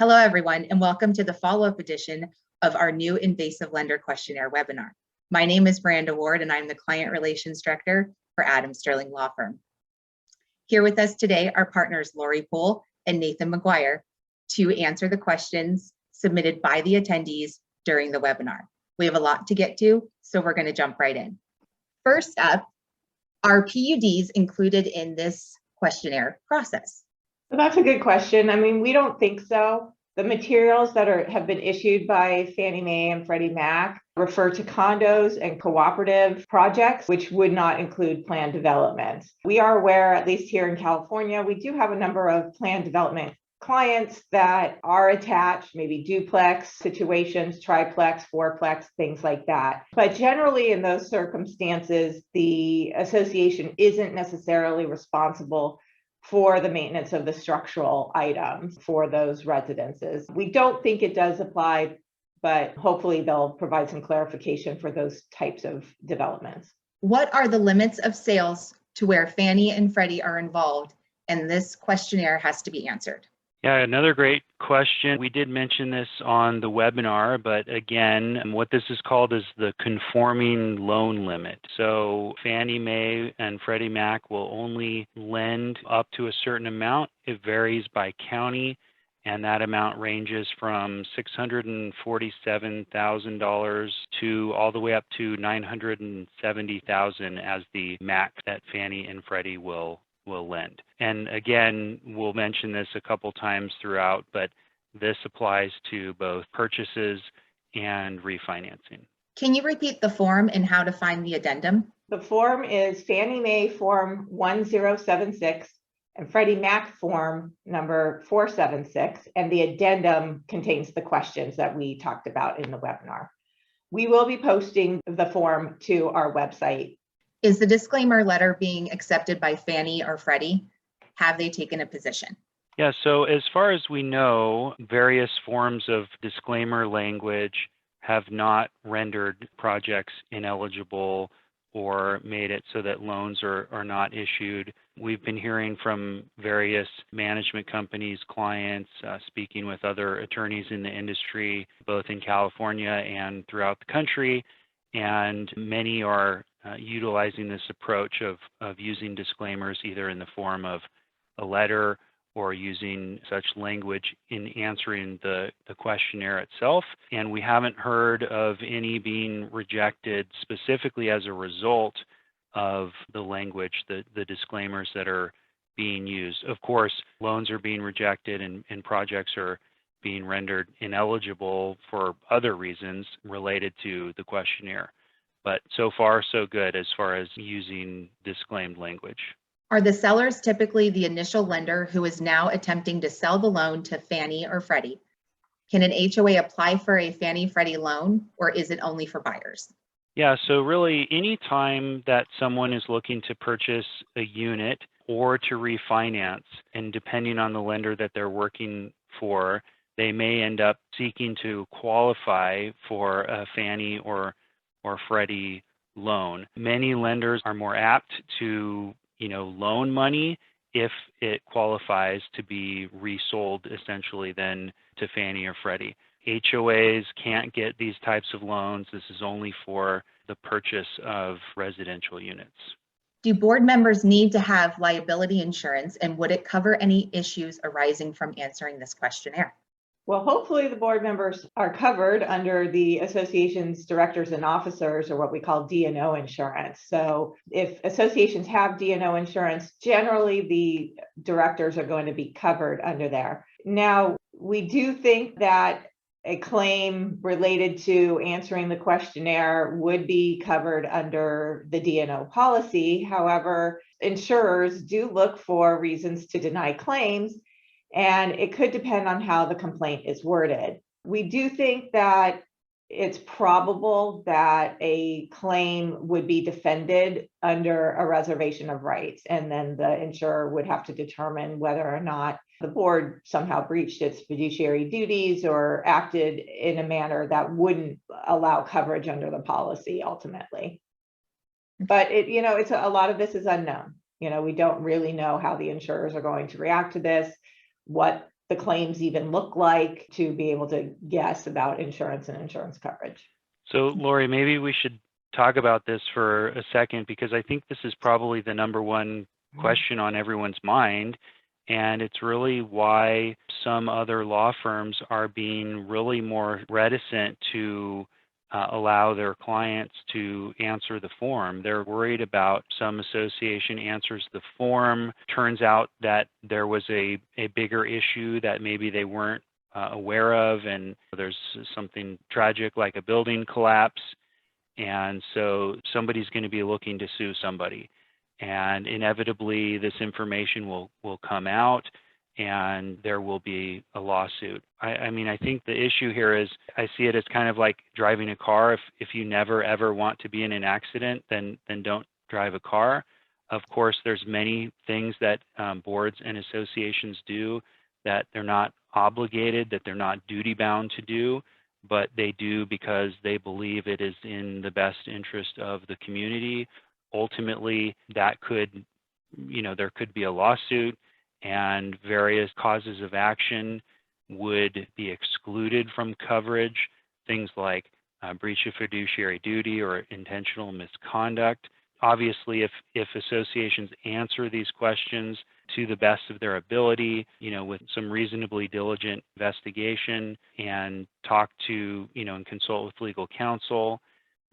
Hello, everyone, and welcome to the follow-up edition of our new invasive lender questionnaire webinar. My name is Miranda Ward, and I'm the Client Relations Director for Davis-Stirling Law Firm. Here with us today are partners Lori Poole and Nathan McGuire to answer the questions submitted by the attendees during the webinar. We have a lot to get to, so we're going to jump right in. First up, are PUDs included in this questionnaire process? Well, that's a good question. I mean, we don't think so. The materials that have been issued by Fannie Mae and Freddie Mac refer to condos and cooperative projects, which would not include planned development. We are aware, at least here in California, we do have a number of planned development clients that are attached, maybe duplex situations, triplex, fourplex, things like that. But generally in those circumstances, the association isn't necessarily responsible for the maintenance of the structural items for those residences. We don't think it does apply, but hopefully they'll provide some clarification for those types of developments. What are the limits of sales to where Fannie and Freddie are involved, and this questionnaire has to be answered? Yeah, another great question. We did mention this on the webinar, but again, what this is called is the conforming loan limit. So Fannie Mae and Freddie Mac will only lend up to a certain amount. It varies by county, and that amount ranges from $647,000 to all the way up to $970,000 as the max that Fannie and Freddie will lend. And again, we'll mention this a couple times throughout, but this applies to both purchases and refinancing. Can you repeat the form and how to find the addendum? The form is Fannie Mae Form 1076 and Freddie Mac Form number 476, and the addendum contains the questions that we talked about in the webinar. We will be posting the form to our website. Is the disclaimer letter being accepted by Fannie or Freddie? Have they taken a position? Yeah, so as far as we know, various forms of disclaimer language have not rendered projects ineligible or made it so that loans are not issued. We've been hearing from various management companies, clients, speaking with other attorneys in the industry, both in California and throughout the country, and many are utilizing this approach of using disclaimers either in the form of a letter or using such language in answering the questionnaire itself. And we haven't heard of any being rejected specifically as a result of the language, the disclaimers that are being used. Of course, loans are being rejected and projects are being rendered ineligible for other reasons related to the questionnaire. But so far, so good as far as using disclaimed language. Are the sellers typically the initial lender who is now attempting to sell the loan to Fannie or Freddie? Can an HOA apply for a Fannie-Freddie loan, or is it only for buyers? Yeah, so really any time that someone is looking to purchase a unit or to refinance, and depending on the lender that they're working for, they may end up seeking to qualify for a Fannie or Freddie loan. Many lenders are more apt to, loan money if it qualifies to be resold essentially then to Fannie or Freddie. HOAs can't get these types of loans. This is only for the purchase of residential units. Do board members need to have liability insurance, and would it cover any issues arising from answering this questionnaire? Well, hopefully the board members are covered under the association's directors and officers, or what we call D&O insurance. So if associations have D&O insurance, generally the directors are going to be covered under there. Now, we do think that a claim related to answering the questionnaire would be covered under the D&O policy. However, insurers do look for reasons to deny claims, and it could depend on how the complaint is worded. We do think that it's probable that a claim would be defended under a reservation of rights, and then the insurer would have to determine whether or not the board somehow breached its fiduciary duties or acted in a manner that wouldn't allow coverage under the policy ultimately. But it's a lot of this is unknown. We don't really know how the insurers are going to react to this, what the claims even look like to be able to guess about insurance and insurance coverage. So Lori, maybe we should talk about this for a second, because I think this is probably the number one question on everyone's mind. And it's really why some other law firms are being really more reticent to allow their clients to answer the form. They're worried about some association answers the form. Turns out that there was a bigger issue that maybe they weren't aware of, and there's something tragic like a building collapse. And so somebody's going to be looking to sue somebody. And inevitably, this information will come out and there will be a lawsuit. I mean, I think the issue here is I see it as kind of like driving a car. If you never, ever want to be in an accident, then don't drive a car. Of course, there's many things that boards and associations do that they're not obligated, that they're not duty bound to do, but they do because they believe it is in the best interest of the community. Ultimately, that could, there could be a lawsuit, and various causes of action would be excluded from coverage, things like breach of fiduciary duty or intentional misconduct. Obviously, if associations answer these questions to the best of their ability, with some reasonably diligent investigation, and talk to, and consult with legal counsel,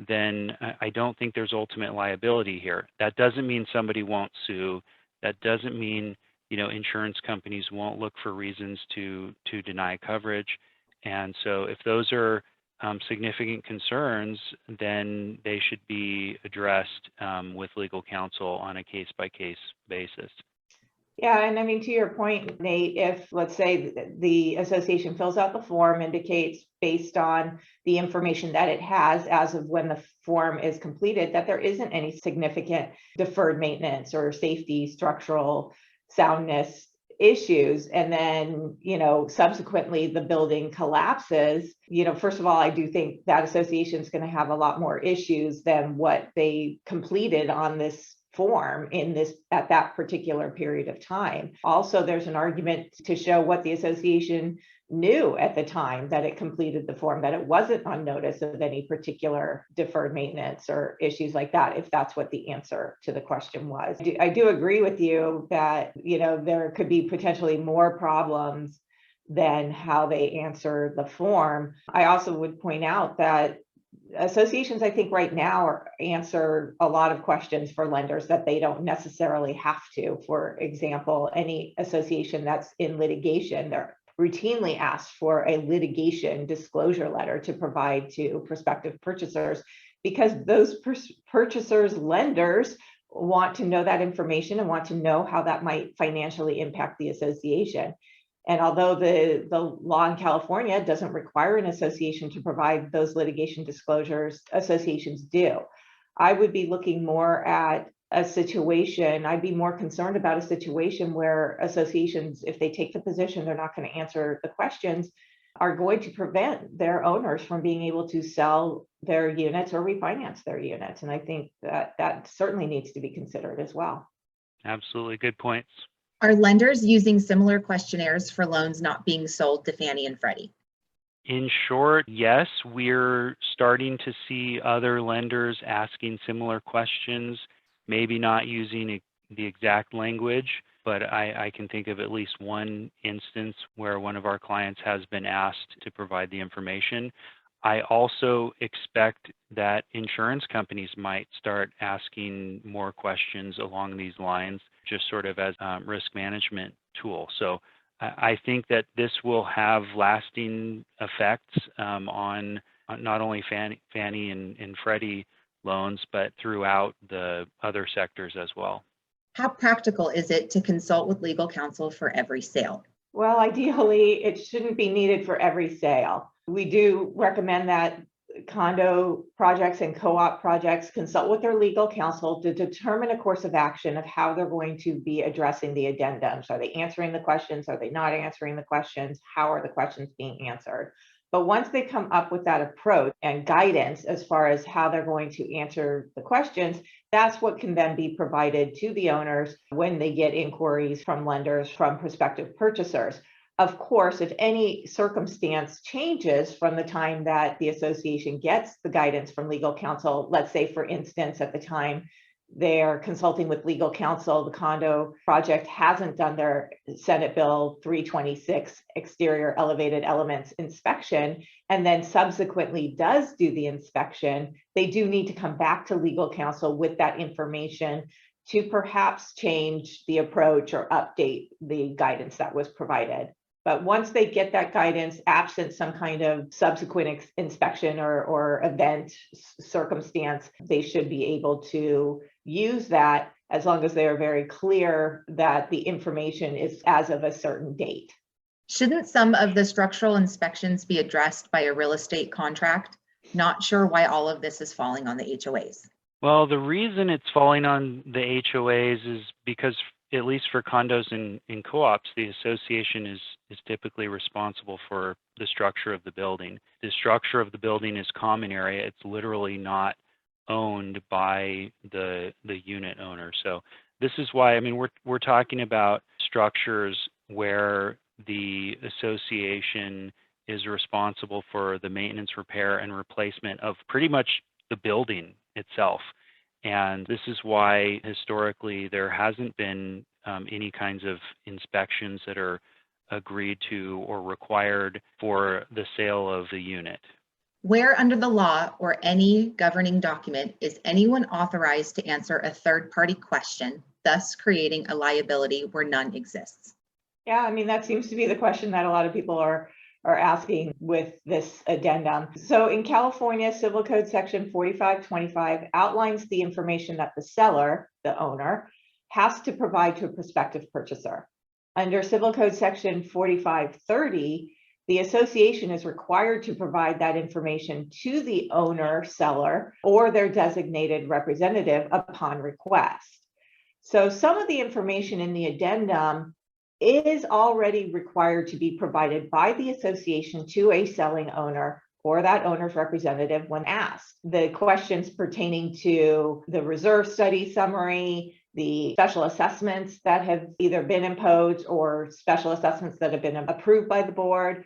then I don't think there's ultimate liability here. That doesn't mean somebody won't sue. That doesn't mean, insurance companies won't look for reasons to deny coverage. And so if those are significant concerns, then they should be addressed with legal counsel on a case-by-case basis. Yeah, and I mean, to your point, Nate, if let's say the association fills out the form, indicates based on the information that it has as of when the form is completed, that there isn't any significant deferred maintenance or safety, structural soundness issues, and then, subsequently the building collapses, first of all, I do think that association is going to have a lot more issues than what they completed on this form at that particular period of time. Also, there's an argument to show what the association knew at the time that it completed the form, that it wasn't on notice of any particular deferred maintenance or issues like that, if that's what the answer to the question was. I do agree with you that, there could be potentially more problems than how they answer the form. I also would point out that associations, I think right now answer a lot of questions for lenders that they don't necessarily have to. For example, any association that's in litigation, they're routinely asked for a litigation disclosure letter to provide to prospective purchasers, because those purchasers' lenders want to know that information and want to know how that might financially impact the association. And although the law in California doesn't require an association to provide those litigation disclosures, associations do. I would be looking more at a situation, I'd be more concerned about a situation where associations, if they take the position they're not going to answer the questions, are going to prevent their owners from being able to sell their units or refinance their units. And I think that certainly needs to be considered as well. Absolutely, good points. Are lenders using similar questionnaires for loans not being sold to Fannie and Freddie? In short, yes, we're starting to see other lenders asking similar questions, maybe not using the exact language, but I can think of at least one instance where one of our clients has been asked to provide the information. I also expect that insurance companies might start asking more questions along these lines, just sort of as a risk management tool. So I think that this will have lasting effects on not only Fannie and Freddie loans, but throughout the other sectors as well. How practical is it to consult with legal counsel for every sale? Well, ideally, it shouldn't be needed for every sale. We do recommend that condo projects and co-op projects consult with their legal counsel to determine a course of action of how they're going to be addressing the addendums. Are they answering the questions? Are they not answering the questions? How are the questions being answered? But once they come up with that approach and guidance as far as how they're going to answer the questions, that's what can then be provided to the owners when they get inquiries from lenders, from prospective purchasers. Of course, if any circumstance changes from the time that the association gets the guidance from legal counsel, let's say, for instance, at the time they're consulting with legal counsel, the condo project hasn't done their Senate Bill 326 exterior elevated elements inspection, and then subsequently does do the inspection, they do need to come back to legal counsel with that information to perhaps change the approach or update the guidance that was provided. But once they get that guidance, absent some kind of subsequent inspection or event circumstance, they should be able to use that as long as they are very clear that the information is as of a certain date. Shouldn't some of the structural inspections be addressed by a real estate contract? Not sure why all of this is falling on the HOAs. Well, the reason it's falling on the HOAs is because, at least for condos and co-ops, the association is typically responsible for the structure of the building. The structure of the building is common area. It's literally not owned by the unit owner. So this is why, I mean, we're talking about structures where the association is responsible for the maintenance, repair, and replacement of pretty much the building itself. And this is why historically there hasn't been any kinds of inspections that are agreed to or required for the sale of the unit. Where under the law or any governing document is anyone authorized to answer a third-party question, thus creating a liability where none exists? Yeah, I mean, that seems to be the question that a lot of people are asking with this addendum. So in California, Civil Code Section 4525 outlines the information that the seller, the owner, has to provide to a prospective purchaser. Under Civil Code Section 4530, the association is required to provide that information to the owner, seller, or their designated representative upon request. So some of the information in the addendum is already required to be provided by the association to a selling owner or that owner's representative when asked. The questions pertaining to the reserve study summary, the special assessments that have either been imposed or special assessments that have been approved by the board,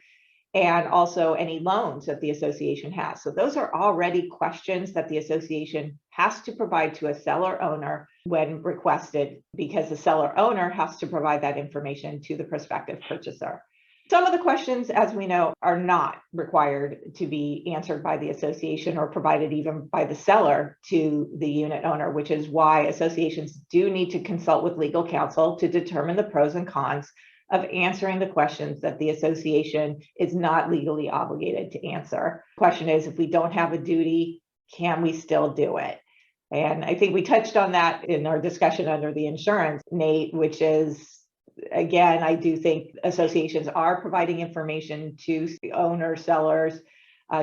and also any loans that the association has. So those are already questions that the association has to provide to a seller owner when requested, because the seller owner has to provide that information to the prospective purchaser. Some of the questions, as we know, are not required to be answered by the association or provided even by the seller to the unit owner, which is why associations do need to consult with legal counsel to determine the pros and cons of answering the questions that the association is not legally obligated to answer. The question is, if we don't have a duty, can we still do it? And I think we touched on that in our discussion under the insurance, Nate, which is, again, I do think associations are providing information to owners, sellers,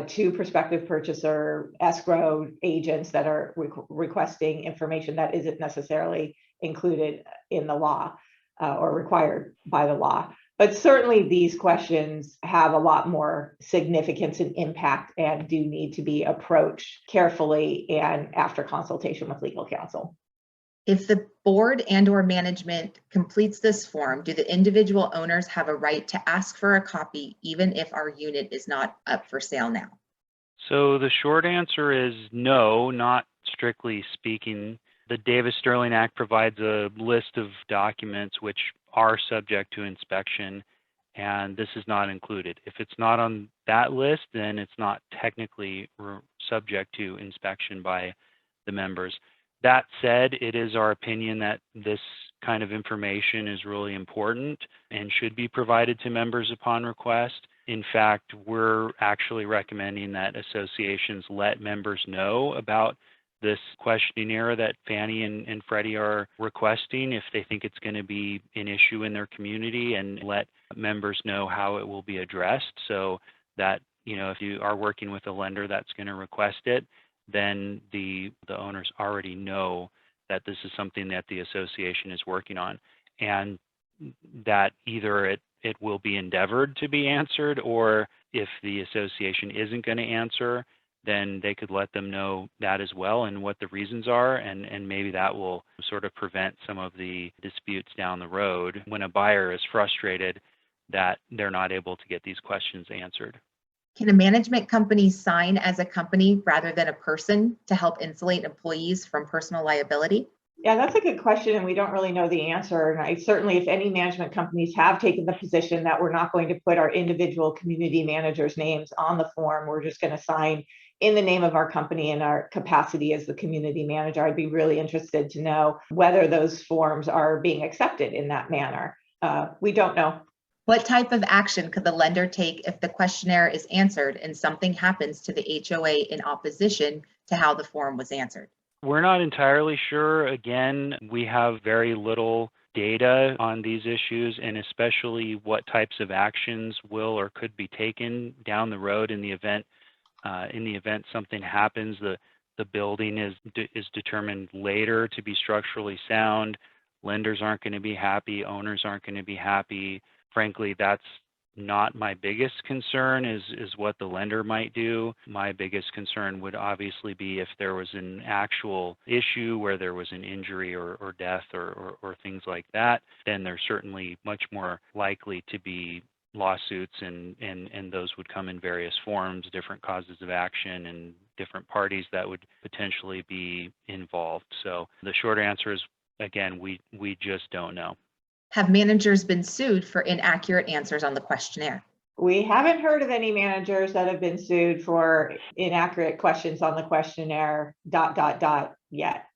to prospective purchaser, escrow agents that are requesting information that isn't necessarily included in the law or required by the law. But certainly these questions have a lot more significance and impact and do need to be approached carefully and after consultation with legal counsel. If the board and/or management completes this form, do the individual owners have a right to ask for a copy, even if our unit is not up for sale now? So the short answer is no, not strictly speaking. The Davis-Stirling Act provides a list of documents which are subject to inspection, and this is not included. If it's not on that list, then it's not technically subject to inspection by the members. That said, it is our opinion that this kind of information is really important and should be provided to members upon request. In fact, we're actually recommending that associations let members know about this questionnaire that Fannie and Freddie are requesting if they think it's going to be an issue in their community, and let members know how it will be addressed, so that, you know, if you are working with a lender that's going to request it, then the owners already know that this is something that the association is working on, and that either it will be endeavored to be answered, or if the association isn't going to answer, then they could let them know that as well and what the reasons are, and maybe that will sort of prevent some of the disputes down the road. When a buyer is frustrated, that they're not able to get these questions answered. Can a management company sign as a company rather than a person to help insulate employees from personal liability? Yeah, that's a good question, and we don't really know the answer. And I certainly, if any management companies have taken the position that we're not going to put our individual community managers' names on the form, we're just going to sign in the name of our company and our capacity as the community manager, I'd be really interested to know whether those forms are being accepted in that manner. We don't know. What type of action could the lender take if the questionnaire is answered and something happens to the HOA in opposition to how the form was answered? We're not entirely sure. Again, we have very little data on these issues, and especially what types of actions will or could be taken down the road in the event something happens. The building is determined later to be structurally sound. Lenders aren't going to be happy. Owners aren't going to be happy. Frankly, that's not my biggest concern is what the lender might do. My biggest concern would obviously be if there was an actual issue where there was an injury or death or things like that, then there's certainly much more likely to be lawsuits, and those would come in various forms, different causes of action and different parties that would potentially be involved. So the short answer is, again, we just don't know. Have managers been sued for inaccurate answers on the questionnaire? We haven't heard of any managers that have been sued for inaccurate questions on the questionnaire, ... yet.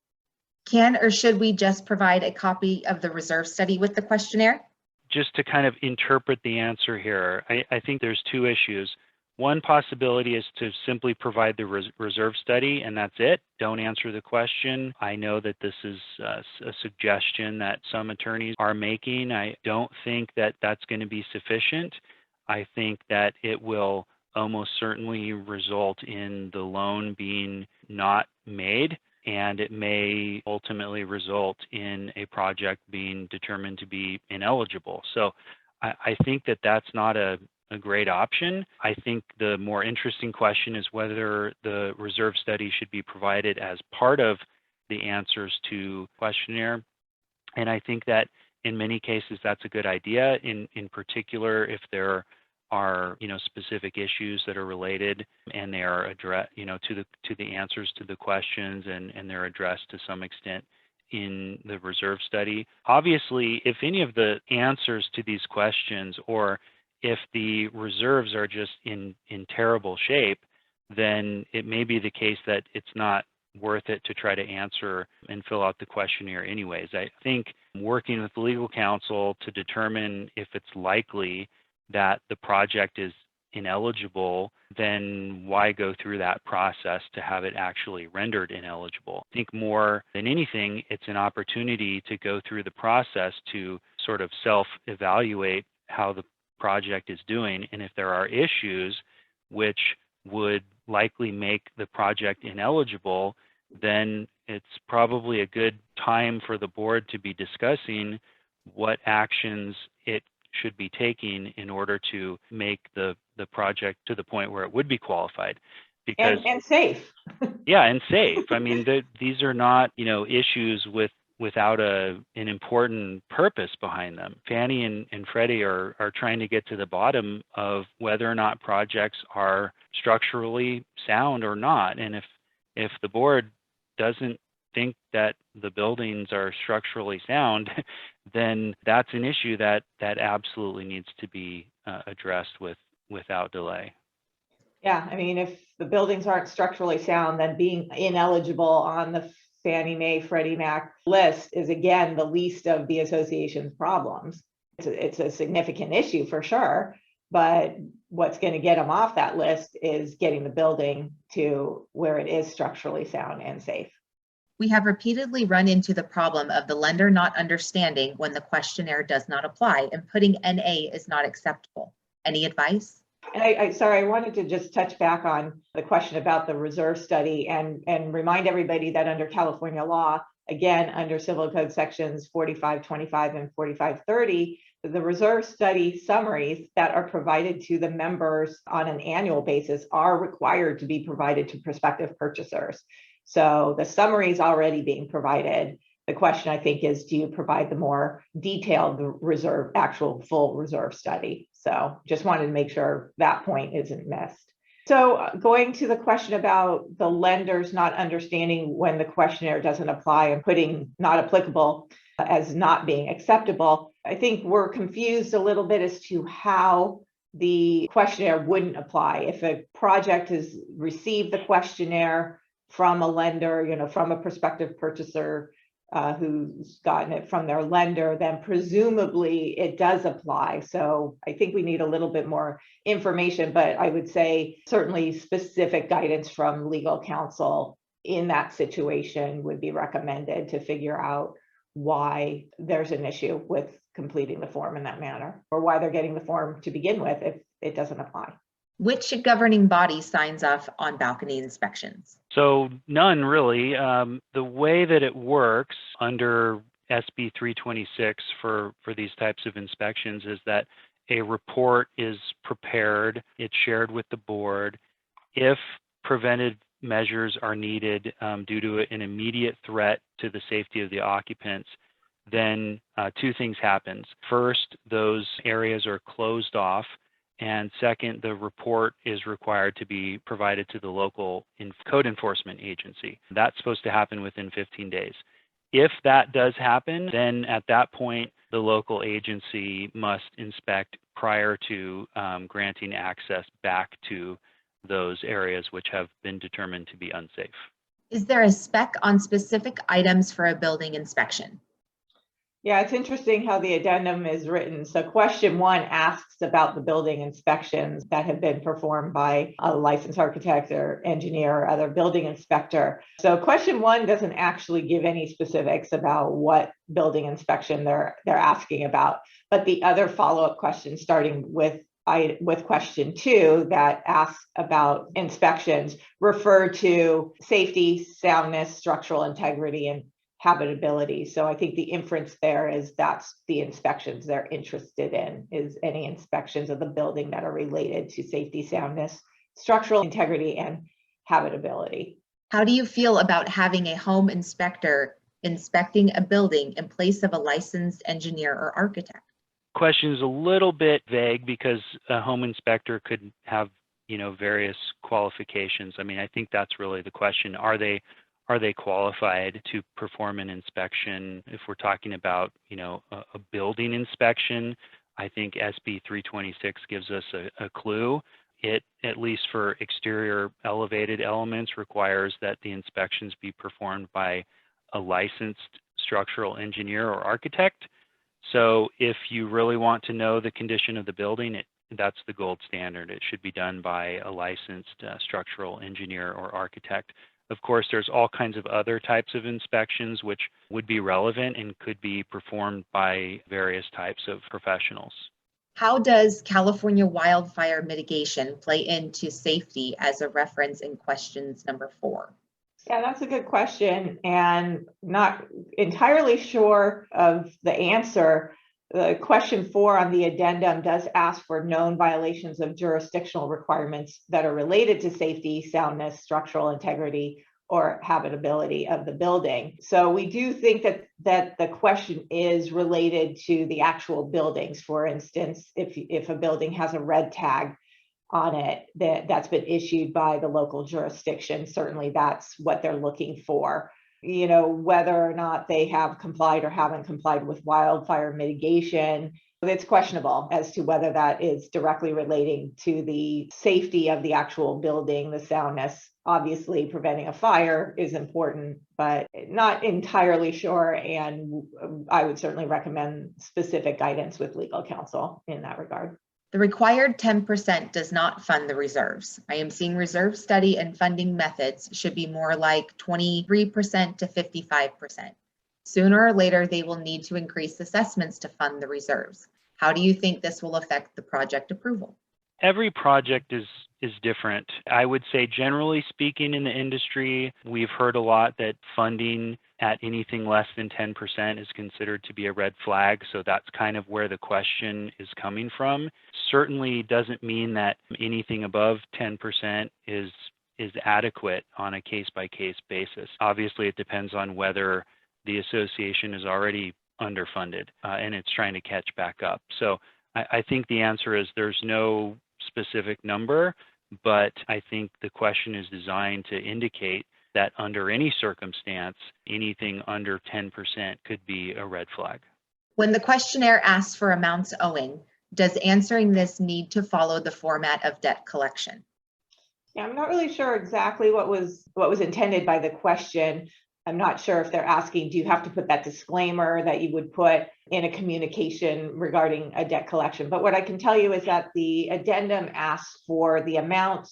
Can or should we just provide a copy of the reserve study with the questionnaire? Just to kind of interpret the answer here, I think there's two issues. One possibility is to simply provide the reserve study, and that's it. Don't answer the question. I know that this is a suggestion that some attorneys are making. I don't think that that's going to be sufficient. I think that it will almost certainly result in the loan being not made, and it may ultimately result in a project being determined to be ineligible. So I think that that's not a great option. I think the more interesting question is whether the reserve study should be provided as part of the answers to questionnaire. And I think that in many cases that's a good idea, in particular if there are specific issues that are related and they are addressed to the answers to the questions, and they're addressed to some extent in the reserve study. Obviously, if any of the answers to these questions, or if the reserves are just in terrible shape, then it may be the case that it's not worth it to try to answer and fill out the questionnaire anyways. I think working with legal counsel to determine if it's likely that the project is ineligible, then why go through that process to have it actually rendered ineligible? I think more than anything, it's an opportunity to go through the process to sort of self-evaluate how the project is doing, and if there are issues which would likely make the project ineligible, then it's probably a good time for the board to be discussing what actions it should be taking in order to make the project to the point where it would be qualified. Because and safe. Yeah, and safe. I mean, these are not issues without an important purpose behind them. Fannie and Freddie are trying to get to the bottom of whether or not projects are structurally sound or not. And if the board doesn't think that the buildings are structurally sound, then that's an issue that absolutely needs to be addressed without delay. Yeah, I mean, if the buildings aren't structurally sound, then being ineligible on the Fannie Mae, Freddie Mac list is, again, the least of the association's problems. It's a significant issue for sure, but what's going to get them off that list is getting the building to where it is structurally sound and safe. We have repeatedly run into the problem of the lender not understanding when the questionnaire does not apply, and putting NA is not acceptable. Any advice? And I wanted to just touch back on the question about the reserve study and remind everybody that under California law, again, under Civil Code sections 4525 and 4530, the reserve study summaries that are provided to the members on an annual basis are required to be provided to prospective purchasers. So the summary is already being provided. The question, I think, is do you provide the more detailed reserve, actual full reserve study? So just wanted to make sure that point isn't missed. So going to the question about the lenders not understanding when the questionnaire doesn't apply and putting not applicable as not being acceptable, I think we're confused a little bit as to how the questionnaire wouldn't apply. If a project has received the questionnaire from a lender, from a prospective purchaser who's gotten it from their lender, then presumably it does apply. So I think we need a little bit more information, but I would say certainly specific guidance from legal counsel in that situation would be recommended to figure out why there's an issue with completing the form in that manner, or why they're getting the form to begin with if it doesn't apply. Which governing body signs off on balcony inspections? So none really. The way that it works under SB 326 for these types of inspections is that a report is prepared, it's shared with the board. If preventive measures are needed due to an immediate threat to the safety of the occupants, then two things happen. First, those areas are closed off. And second, the report is required to be provided to the local code enforcement agency. That's supposed to happen within 15 days. If that does happen, then at that point, the local agency must inspect prior to granting access back to those areas which have been determined to be unsafe. Is there a spec on specific items for a building inspection? Yeah, it's interesting how the addendum is written. So question 1 asks about the building inspections that have been performed by a licensed architect or engineer or other building inspector. So question 1 doesn't actually give any specifics about what building inspection they're asking about. But the other follow-up questions, starting with question 2 that asks about inspections, refer to safety, soundness, structural integrity, and habitability. So I think the inference there is that's the inspections they're interested in, is any inspections of the building that are related to safety, soundness, structural integrity, and habitability. How do you feel about having a home inspector inspecting a building in place of a licensed engineer or architect? Question is a little bit vague because a home inspector could have, various qualifications. I mean, I think that's really the question. Are they qualified to perform an inspection? If we're talking about, a building inspection, I think SB 326 gives us a clue. It, at least for exterior elevated elements, requires that the inspections be performed by a licensed structural engineer or architect. So if you really want to know the condition of the building, that's the gold standard. It should be done by a licensed structural engineer or architect. Of course, there's all kinds of other types of inspections which would be relevant and could be performed by various types of professionals. How does California wildfire mitigation play into safety as a reference in questions number 4? Yeah, that's a good question, and not entirely sure of the answer. Question 4 on the addendum does ask for known violations of jurisdictional requirements that are related to safety, soundness, structural integrity, or habitability of the building. So we do think that the question is related to the actual buildings. For instance, if a building has a red tag on it that's been issued by the local jurisdiction, certainly that's what they're looking for. Whether or not they have complied or haven't complied with wildfire mitigation, it's questionable as to whether that is directly relating to the safety of the actual building, the soundness. Obviously, preventing a fire is important, but not entirely sure. And I would certainly recommend specific guidance with legal counsel in that regard. The required 10% does not fund the reserves. I am seeing reserve study and funding methods should be more like 23% to 55%. Sooner or later, they will need to increase assessments to fund the reserves. How do you think this will affect the project approval? Every project is different. I would say, generally speaking, in the industry, we've heard a lot that funding at anything less than 10% is considered to be a red flag. So that's kind of where the question is coming from. Certainly doesn't mean that anything above 10% is adequate on a case-by-case basis. Obviously, it depends on whether the association is already underfunded and it's trying to catch back up. So I think the answer is there's no specific number, but I think the question is designed to indicate that under any circumstance, anything under 10% could be a red flag. When the questionnaire asks for amounts owing, does answering this need to follow the format of debt collection? Yeah, I'm not really sure exactly what was intended by the question. I'm not sure if they're asking, do you have to put that disclaimer that you would put in a communication regarding a debt collection? But what I can tell you is that the addendum asks for the amount,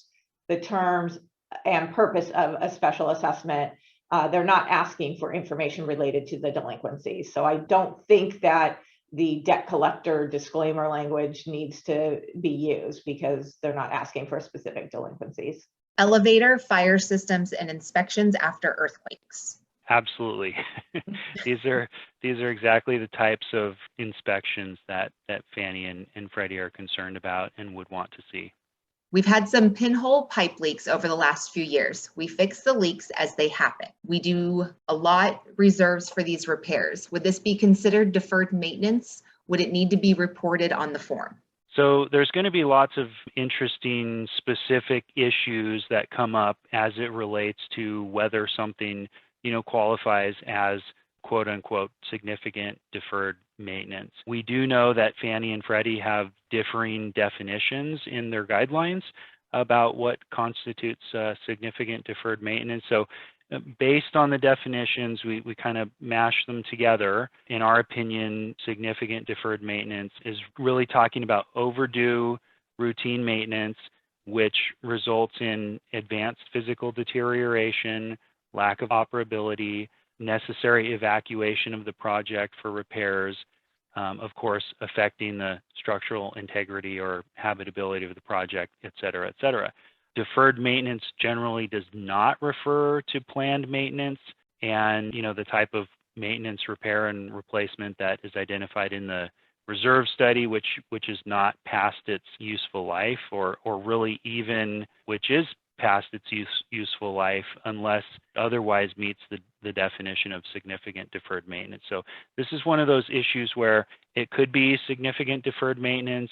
the terms, and purpose of a special assessment. They're not asking for information related to the delinquency. So I don't think that the debt collector disclaimer language needs to be used because they're not asking for specific delinquencies. Elevator, fire systems, and inspections after earthquakes. Absolutely. These are exactly the types of inspections that Fannie and Freddie are concerned about and would want to see. We've had some pinhole pipe leaks over the last few years. We fix the leaks as they happen. We do a lot reserves for these repairs. Would this be considered deferred maintenance? Would it need to be reported on the form? So there's going to be lots of interesting specific issues that come up as it relates to whether something, qualifies as quote unquote significant deferred maintenance. We do know that Fannie and Freddie have differing definitions in their guidelines about what constitutes significant deferred maintenance. So based on the definitions, we kind of mash them together. In our opinion, significant deferred maintenance is really talking about overdue routine maintenance, which results in advanced physical deterioration, lack of operability, necessary evacuation of the project for repairs, of course, affecting the structural integrity or habitability of the project, et cetera, et cetera. Deferred maintenance generally does not refer to planned maintenance, and the type of maintenance, repair, and replacement that is identified in the reserve study, which is not past its useful life, or really even which is past its useful life unless otherwise meets the definition of significant deferred maintenance. So this is one of those issues where it could be significant deferred maintenance.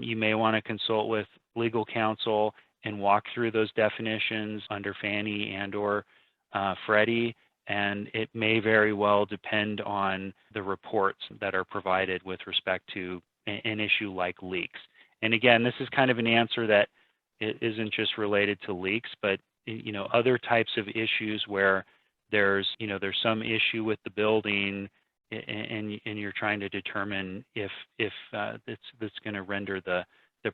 You may want to consult with legal counsel and walk through those definitions under Fannie and or Freddie, and it may very well depend on the reports that are provided with respect to an issue like leaks. And again, this is kind of an answer that it isn't just related to leaks, but other types of issues where there's some issue with the building, and you're trying to determine if that's going to render the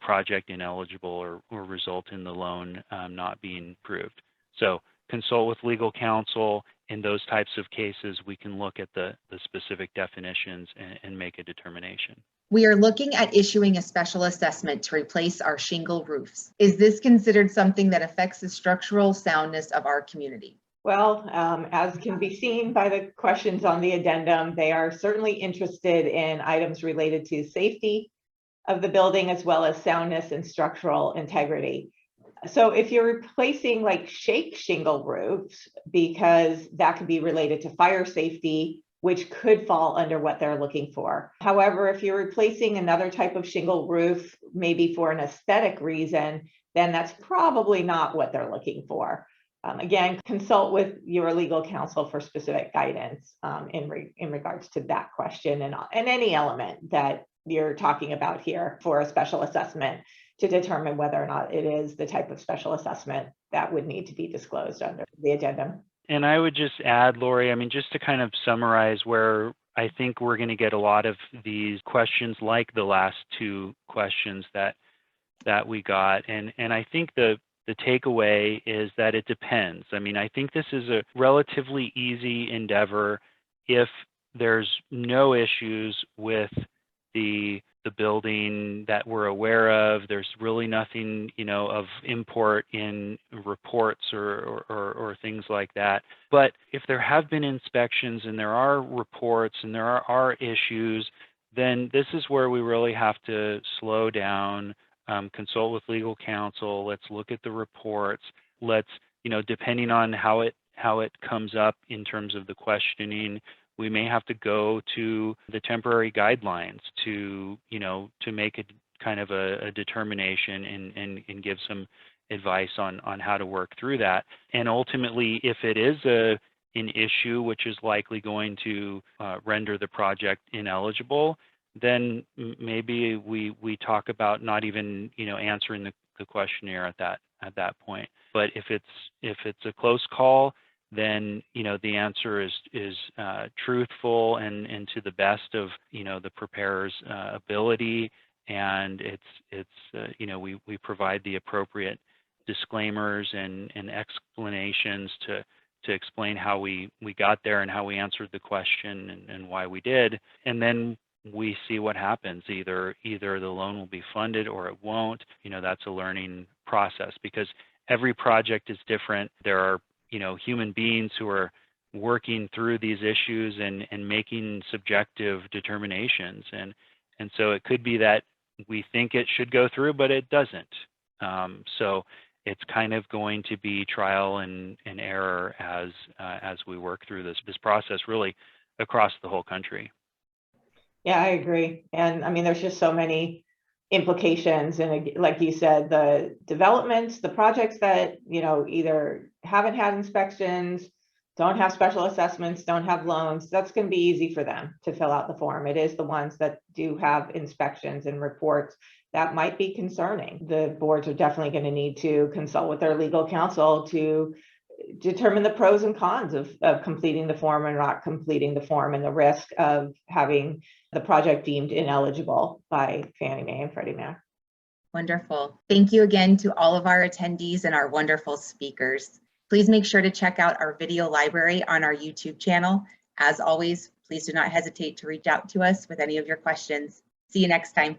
project ineligible or result in the loan not being approved. So consult with legal counsel. In those types of cases, we can look at the specific definitions and make a determination. We are looking at issuing a special assessment to replace our shingle roofs. Is this considered something that affects the structural soundness of our community? Well, as can be seen by the questions on the addendum, they are certainly interested in items related to safety of the building as well as soundness and structural integrity. So if you're replacing like shake shingle roofs, because that could be related to fire safety, which could fall under what they're looking for. However, if you're replacing another type of shingle roof, maybe for an aesthetic reason, then that's probably not what they're looking for. Again, consult with your legal counsel for specific guidance in regards to that question and any element that you're talking about here for a special assessment to determine whether or not it is the type of special assessment that would need to be disclosed under the addendum. And I would just add, Lori, just to kind of summarize where I think we're going to get a lot of these questions like the last two questions that we got. And I think the takeaway is that it depends. I think this is a relatively easy endeavor if there's no issues with the building that we're aware of. There's really nothing, of import in reports or things like that. But if there have been inspections and there are reports and there are issues, then this is where we really have to slow down, consult with legal counsel. Let's look at the reports. Let's, depending on how it comes up in terms of the questioning, we may have to go to the temporary guidelines to, to make a kind of a determination and give some advice on how to work through that. And ultimately, if it is an issue which is likely going to render the project ineligible, then maybe we talk about not even answering the questionnaire at that point. But if it's a close call, then the answer is truthful and to the best of the preparer's ability, and we provide the appropriate disclaimers and explanations to explain how we got there and how we answered the question and why we did, and then we see what happens. Either the loan will be funded or it won't. That's a learning process because every project is different. There are human beings who are working through these issues and making subjective determinations, and so it could be that we think it should go through, but it doesn't. So it's kind of going to be trial and error as we work through this process, really across the whole country. Yeah, I agree. And I mean, there's just so many implications. And like you said, the developments, the projects that, either haven't had inspections, don't have special assessments, don't have loans, that's going to be easy for them to fill out the form. It is the ones that do have inspections and reports that might be concerning. The boards are definitely going to need to consult with their legal counsel to determine the pros and cons of completing the form or not completing the form, and the risk of having the project deemed ineligible by Fannie Mae and Freddie Mac. Wonderful. Thank you again to all of our attendees and our wonderful speakers. Please make sure to check out our video library on our YouTube channel. As always, please do not hesitate to reach out to us with any of your questions. See you next time.